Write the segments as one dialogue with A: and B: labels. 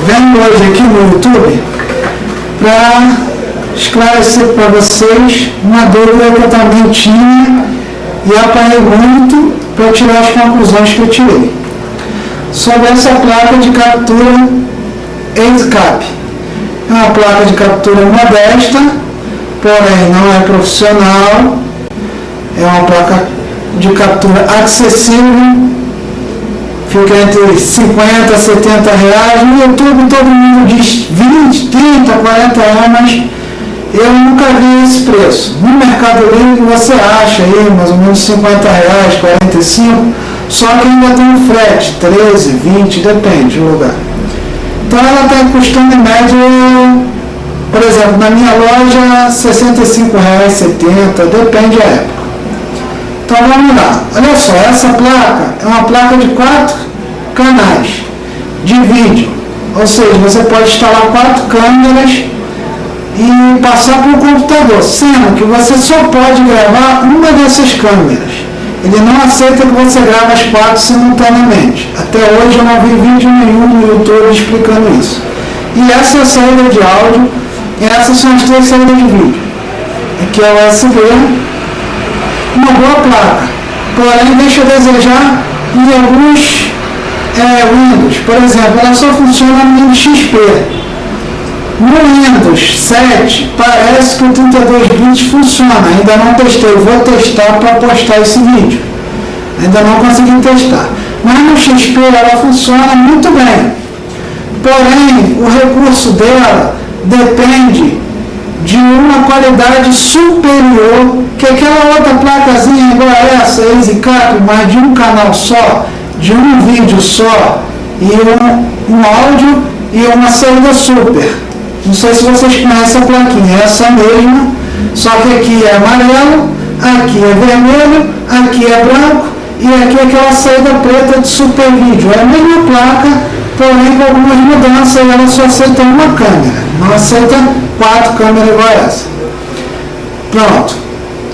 A: vendo hoje aqui no YouTube para esclarecer para vocês uma dúvida que eu também tinha e apanhei muito para tirar as conclusões que eu tirei sobre essa placa de captura EasyCap. É uma placa de captura modesta, porém não é profissional, é uma placa de captura acessível, fica entre 50 a 70 reais. No YouTube todo mundo diz 20, 30, 40 reais, mas eu nunca vi esse preço. No Mercado Livre você acha aí mais ou menos 50 reais, 45, só que ainda tem um frete, 13, 20, depende do lugar. Então ela está custando em média, por exemplo, na minha loja, 65 reais, 70, depende da época. Então vamos lá, olha só, essa placa é uma placa de 4 canais de vídeo, ou seja, você pode instalar 4 câmeras e passar para o computador, sendo que você só pode gravar uma dessas câmeras. Ele não aceita que você grave as 4 simultaneamente. Até hoje eu não vi vídeo nenhum no YouTube explicando isso. E essa é a saída de áudio, e essas são as 3 saídas de vídeo. Aqui é o USB, uma boa placa, porém deixa a desejar em alguns Windows. Por exemplo, ela só funciona no Windows XP. No Windows 7 parece que o 32 bits funciona, ainda não testei, vou testar para postar esse vídeo, ainda não consegui testar, mas no XP ela funciona muito bem, porém o recurso dela depende de uma qualidade superior que aquela outra placazinha igual a essa, EasyCap, mas de um canal só, de um vídeo só, e um áudio e uma saída super. Não sei se vocês conhecem a plaquinha, é essa mesma, só que aqui é amarelo, aqui é vermelho, aqui é branco e aqui é aquela saída preta de super vídeo. É a mesma placa, porém com algumas mudanças, e ela só aceita uma câmera, não aceita 4 câmeras igual a essa. Pronto.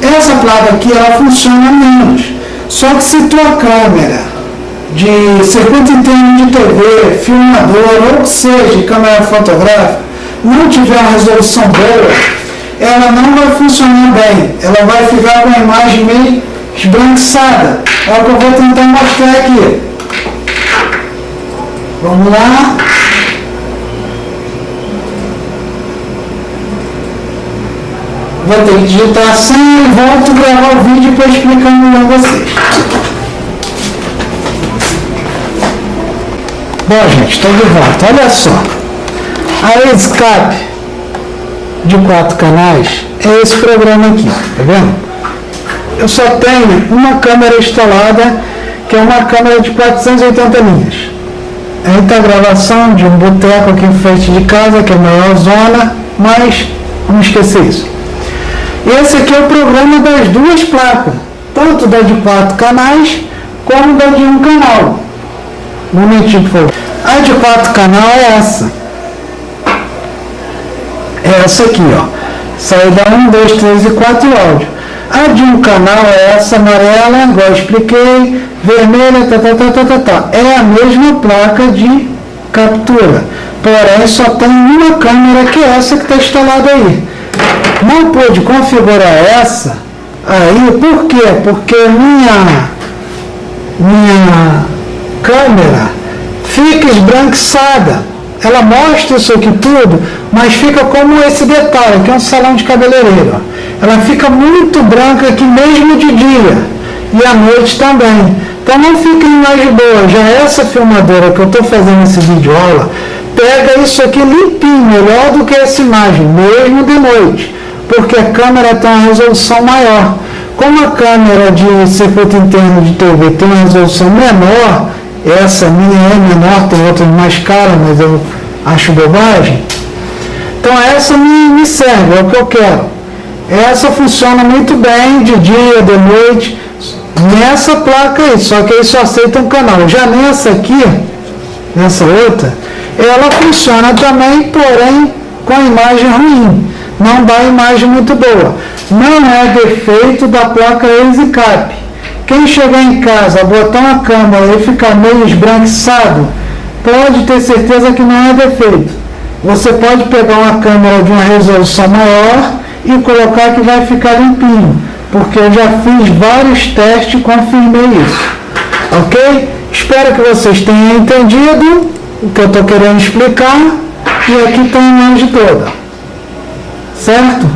A: Essa placa aqui, ela funciona menos, só que se tua câmera de circuito interno de TV, filmador, ou que seja, câmera fotográfica, não tiver uma resolução boa, ela não vai funcionar bem, ela vai ficar com a imagem meio esbranquiçada. É o que eu vou tentar mostrar aqui. Vamos lá. Vou ter que digitar a senha e volto a gravar o vídeo para explicar melhor a vocês. Bom, gente, estou de volta. Olha só. A EasyCap de 4 canais é esse programa aqui, tá vendo? Eu só tenho uma câmera instalada, que é uma câmera de 480 linhas. Aí a gravação de um boteco aqui em frente de casa, que é a maior zona, mas vamos esquecer isso. E esse aqui é o programa das 2 placas, tanto da de 4 canais, como da de 1 canal. Um momentinho, por favor. A de 4 canal é essa. Essa aqui, ó, saída 1, 2, 3 e 4 áudio. A de 1 canal é essa amarela, igual eu expliquei, vermelha, é a mesma placa de captura, porém só tem uma câmera, que é essa que está instalada aí. Não pude configurar essa aí, por quê? Porque minha câmera fica esbranquiçada. Ela mostra isso aqui tudo, mas fica como esse detalhe, que é um salão de cabeleireiro. Ela fica muito branca aqui mesmo de dia, e à noite também. Então não fica em imagem boa. Já essa filmadora que eu estou fazendo esse vídeo aula, pega isso aqui limpinho, melhor do que essa imagem, mesmo de noite, porque a câmera tem uma resolução maior. Como a câmera de circuito interno de TV tem uma resolução menor, essa minha é menor, tem outra mais cara, mas eu acho bobagem. Então essa me serve, é o que eu quero. Essa funciona muito bem de dia, de noite, nessa placa aí, só que aí só aceita um canal. Já nessa aqui, nessa outra, ela funciona também, porém com a imagem ruim. Não dá imagem muito boa. Não é defeito da placa EasyCap. Quem chegar em casa, botar uma câmera e ficar meio esbranquiçado, pode ter certeza que não é defeito. Você pode pegar uma câmera de uma resolução maior e colocar que vai ficar limpinho, porque eu já fiz vários testes e confirmei isso. Ok? Espero que vocês tenham entendido o que eu estou querendo explicar e aqui está a imagem toda. Certo?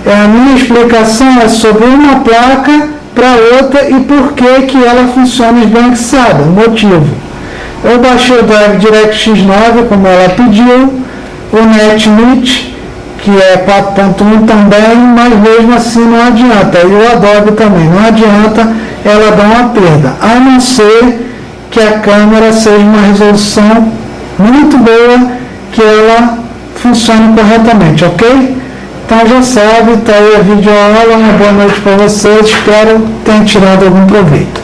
A: A minha explicação é sobre uma placa para outra e por que ela funciona esbranquiçada, o motivo. Eu baixei o Drive DirectX 9, como ela pediu, o NetNut, que é 4.1 também, mas mesmo assim não adianta. E o Adobe também, não adianta, ela dá uma perda, a não ser que a câmera seja uma resolução muito boa, que ela funcione corretamente, ok? Então já sabe, está aí a videoaula, uma boa noite para vocês, espero que tenham tirado algum proveito.